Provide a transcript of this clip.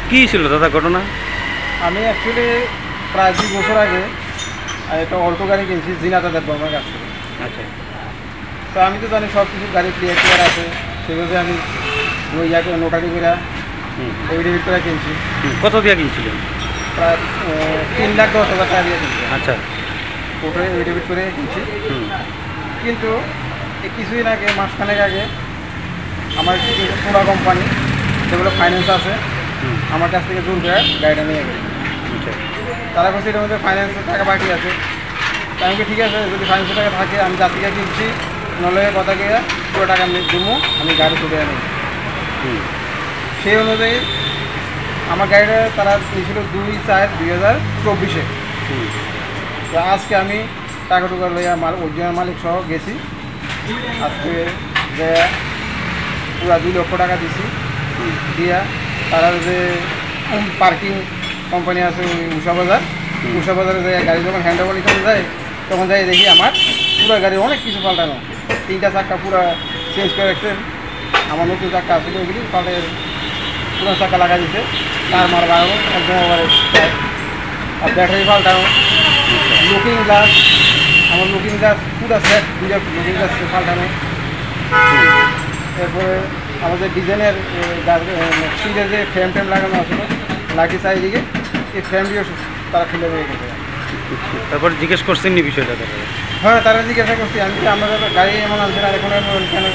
কী ছিল দাদা ঘটনা? আমি অ্যাকচুয়ালি প্রায় 2 বছর আগে একটা অল্টো গাড়ি কিনছি জিনাতা দেববর্মার কাছ থেকে। আচ্ছা। তো আমি তো জানি সব কিছু গাড়ি ক্লিয়ার আছে, সেভাবে আমি ওই ইয়াকে নোটারি করে এভিডেভিট করে কিনছি। কত দিয়ে কিনছিলেন? প্রায় 3,10,000 টাকা দিয়ে কিনছি। আচ্ছা। কোর্টে এভিডেভিট করে কিনছি। কিন্তু এই কিছুদিন আগে, মাসখানেক আগে, আমার কিছু পুরা কোম্পানি যেগুলো ফাইন্যান্স আছে আমার কাছ থেকে জোর করে গাড়িটা নিয়ে গেছে। তারা বলছে এটার মধ্যে ফাইন্যান্সের টাকা বাকি আছে। তাই আমি ঠিক আছে, যদি ফাইন্যান্সের টাকা থাকে আমি যার থেকে কিনছি নলে কথা গিয়ে পুরো টাকা আমি দেবো, আমি গাড়ি তুলে আনি। সেই অনুযায়ী আমার গাড়িটা তারা নিয়েছিল 2/4/2024-এ। তো আজকে আমি টাকা টুকা লইয়া অরিজিনাল মালিক সহ গেছি। আজকে যে পুরা 2 লক্ষ টাকা দিছি দিয়া তারা যে পার্কিং কোম্পানি আছে ওই উষা বাজারে যে গাড়ি যখন হ্যান্ড ওভার নিতে যায় তখন যাই দেখি আমার পুরো গাড়ি অনেক কিছু পাল্টানো, 3টা চাক্কা পুরো চেঞ্জ করে রাখছেন। আমার নতুন চাক্কা আসলে ওইগুলি পাল্টে পুরো চাক্কা লাগা দিচ্ছে, তার মার বাড়ানো একদম আবার আর ব্যাটারি পাল্টানো, লুকিং গ্লাস, আমার লুকিং গ্লাস পুরো সেট, 2টা লুকিং গ্লাস পাল্টানো। এরপরে আমাদের ডিজাইনের সিটের যে ফ্রেম লাগানো আছে লাঠি চারিদিকে, এই ফ্রেমটিও তারা খুলে রয়ে গেছে। তারপর জিজ্ঞেস করছেন নি বিষয়টা? হ্যাঁ, তারা জিজ্ঞাসা করছি আমি, আমরা গাড়ি এমন আনছেন আর এখন কেন